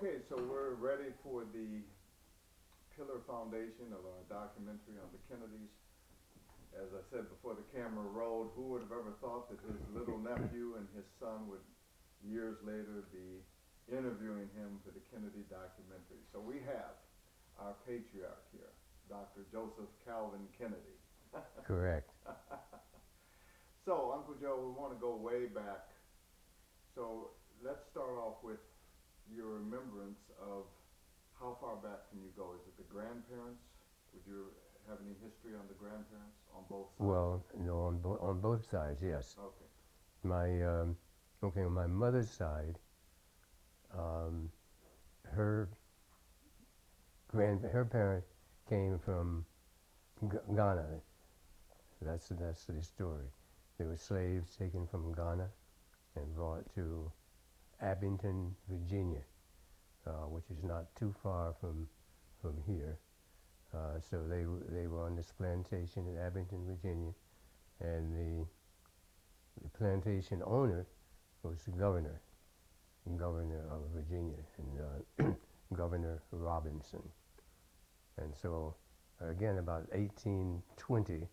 Okay, so we're ready for the pillar foundation of our documentary on the Kennedys. As I said before the camera rolled, who would have ever thought that his little nephew and his son would years later be interviewing him for the Kennedy documentary. So we have our patriarch here, Dr. Joseph Calvin Kennedy. Correct. So, Uncle Joe, we want to go way back. So let's start off with your remembrance of how far back can you go? Is it the grandparents? Would you have any history on the grandparents on both sides? Well, no, on both sides, yes. Okay. My okay, on my mother's side, um, her her parent came from Ghana. That's the story. They were slaves taken from Ghana and brought to Abington, Virginia, which is not too far from here. So they were on this plantation in Abington, Virginia, and the plantation owner was the governor of Virginia, and Governor Robinson. And so, again, about 1820,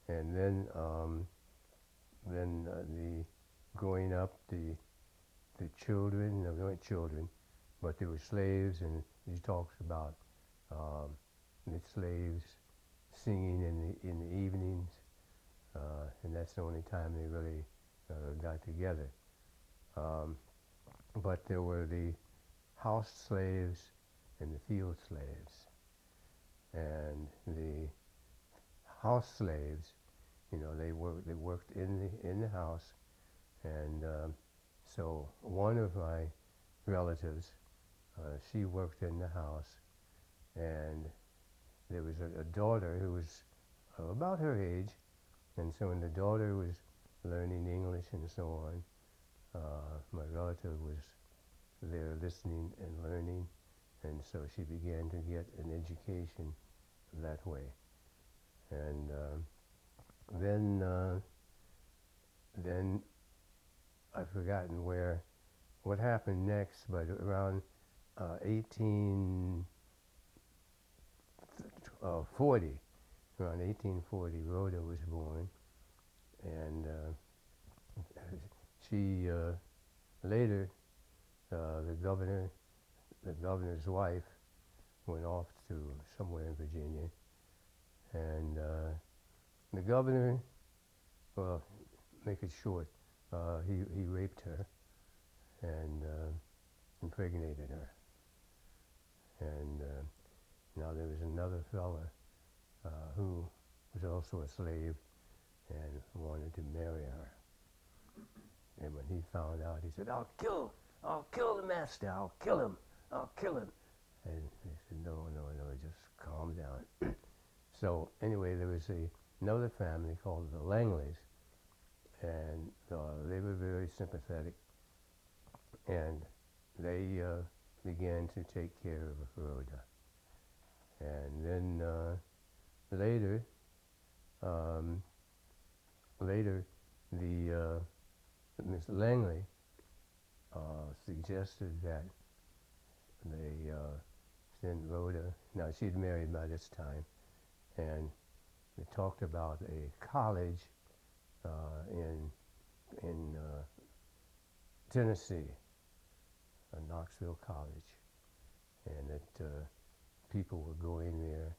and then the growing up, the children, no, they weren't children, but they were slaves, and he talks about um, the slaves singing in the evenings, and that's the only time they really got together. Um, but there were the house slaves and the field slaves, and the house slaves, they worked in the house, and so one of my relatives, she worked in the house, and there was a daughter who was about her age, and so when the daughter was learning English and so on, my relative was there listening and learning, and so she began to get an education that way. And then I've forgotten what happened next, but around 1840, around 1840, Rhoda was born, and she later, the governor's wife, went off to somewhere in Virginia, and the governor, well, make it short, he raped her and impregnated her, and now there was another fella who was also a slave and wanted to marry her. And when he found out, he said, I'll kill the master, I'll kill him. And they said, no, just calm down. So anyway, there was another family called the Langleys, and they were very sympathetic, and they began to take care of Rhoda. And then later, later, the Miss Langley suggested that they send Rhoda. Now she'd married by this time, and they talked about a college in Tennessee, Knoxville College, and that people were going there,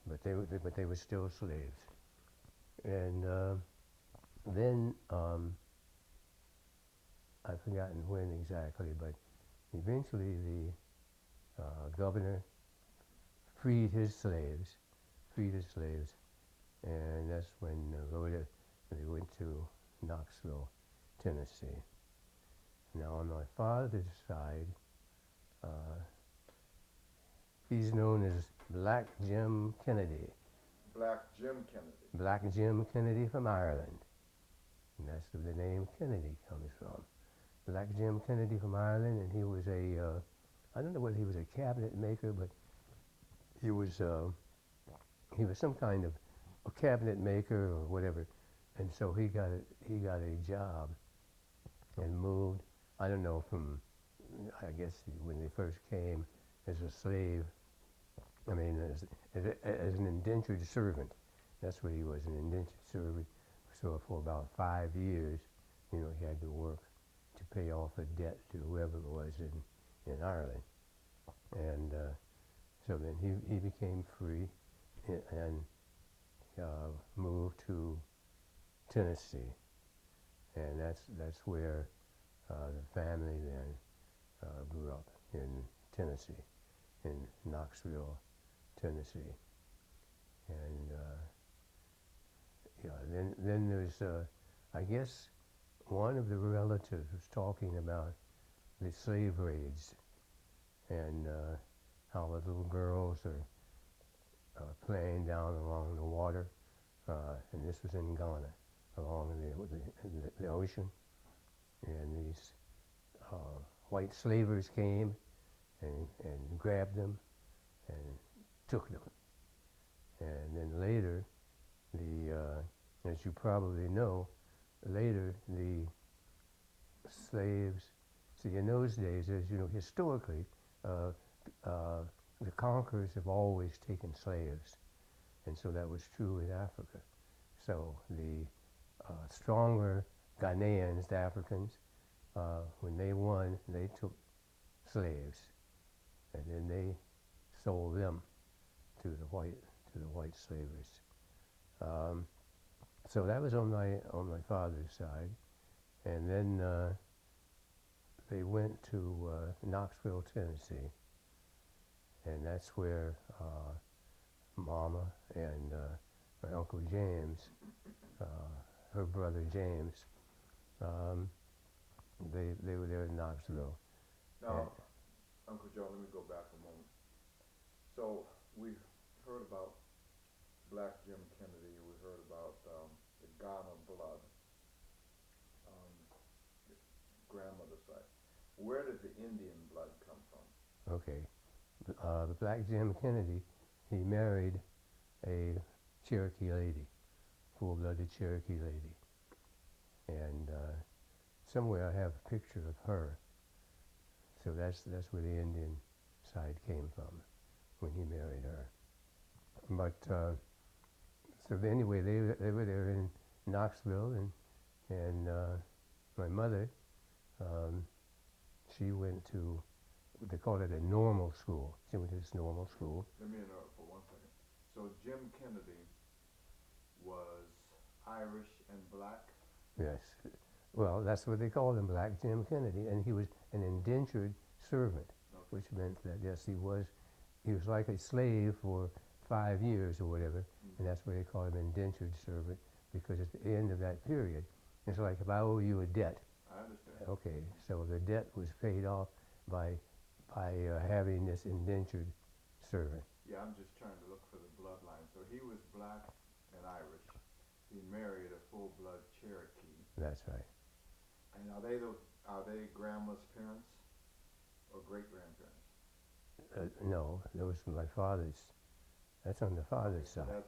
but they were still slaves. And then I've forgotten when exactly, but eventually the governor freed his slaves, and that's when Rhoda, they went to Knoxville, Tennessee. Now on my father's side, he's known as Black Jim Kennedy. Black Jim Kennedy. Black Jim Kennedy from Ireland, and that's where the name Kennedy comes from. Black Jim Kennedy from Ireland, and he was I don't know whether he was a cabinet maker, but he was some kind of a cabinet maker or whatever, and so he got a job and moved. I don't know from I guess when they first came as a slave, I mean, as an indentured servant. That's what he was, an indentured servant. So for about 5 years, he had to work to pay off a debt to whoever it was in Ireland. And so then he became free and moved to Tennessee. And that's where the family then grew up, in Tennessee, in Knoxville, Tennessee. And then there's, I guess, one of the relatives was talking about the slave raids and how the little girls are playing down along the water, and this was in Ghana, along the ocean, and these white slavers came and grabbed them and took them. And then later, as you probably know, later the slaves, see, in those days, as you know, historically, the conquerors have always taken slaves, and so that was true in Africa. So the stronger Ghanaians, the Africans, when they won, they took slaves, and then they sold them to the white slavers. So that was on my father's side, and then they went to Knoxville, Tennessee, and that's where Mama and my Uncle James, her brother James, they were there in Knoxville. Now, Uncle Joe, let me go back a moment. So we've heard about Black Jim Kennedy. We heard about the Ghana blood, grandmother's side. Where did the Indian blood come from? Okay. The Black Jim Kennedy, he married a Cherokee lady, full-blooded Cherokee lady. And somewhere I have a picture of her. So that's where the Indian side came from, when he married her. But so anyway, they were there in Knoxville, and my mother, she went to, they called it a normal school. She went to this normal school. Let me interrupt for 1 second. So Jim Kennedy was Irish and black? Yes. Well, that's what they called him, Black Jim Kennedy, and he was an indentured servant, Okay. which meant that, yes, he was like a slave for 5 years or whatever, and that's why they called him indentured servant, because at the end of that period, it's like if I owe you a debt. I understand. Okay, so the debt was paid off by having this indentured servant. Yeah, I'm just trying to look for the bloodline. So he was black and Irish. He married a full-blood Cherokee. That's right. And are they grandma's parents or great-grandparents? No, that was my father's. That's on the father's So side.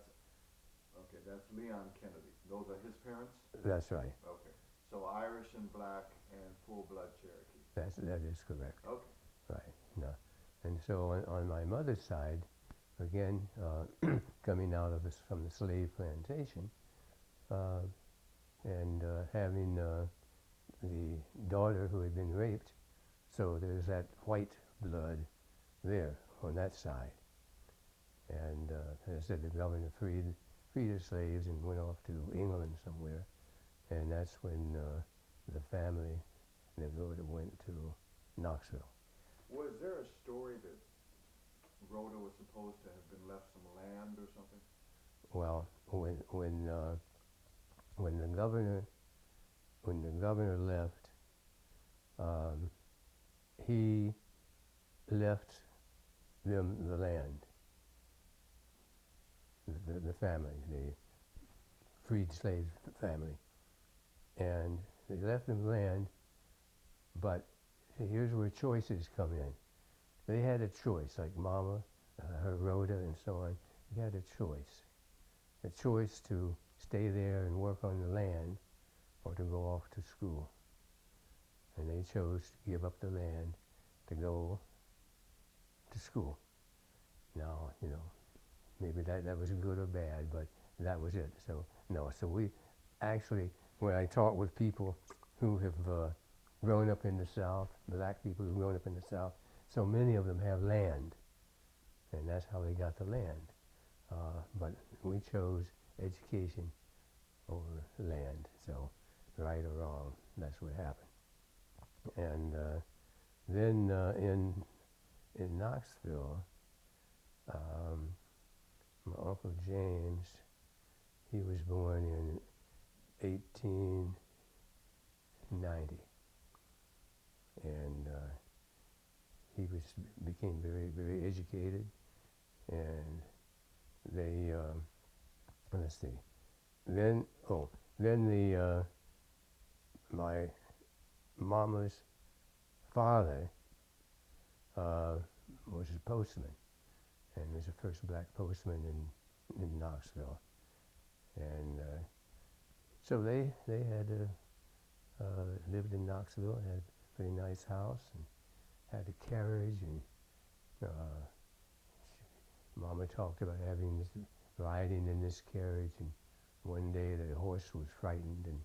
that's Leon Kennedy. Those are his parents? That's right. Okay. So Irish and black and full-blood Cherokee. That is correct. Okay. Right. No. And so on my mother's side, again, coming out of from the slave plantation, and having the daughter who had been raped, so there's that white blood there on that side. And as I said, the governor freed the slaves and went off to England somewhere, and that's when the family, the Rhoda, went to Knoxville. Was there a story that Rhoda was supposed to have been left some land or something? Well, when the governor left, he left them the land. The family, the freed slave family, and they left them land. But here's where choices come in. They had a choice, like Mama, her Rhoda, and so on. They had a choice to stay there and work on the land, or to go off to school. And they chose to give up the land to go to school. Now, maybe that was good or bad, but that was it. So no, so we actually, when I talk with people who have grown up in the South, black people who've grown up in the South, so many of them have land, and that's how they got the land. But we chose education over land. So right or wrong, that's what happened. And then in Knoxville, um, my Uncle James, he was born in 1890, and he became very, very educated, and they, let's see, then, my mama's father was a postman, and was the first black postman in Knoxville. And so they had lived in Knoxville, had a pretty nice house, and had a carriage, and Mama talked about riding in this carriage, and one day the horse was frightened and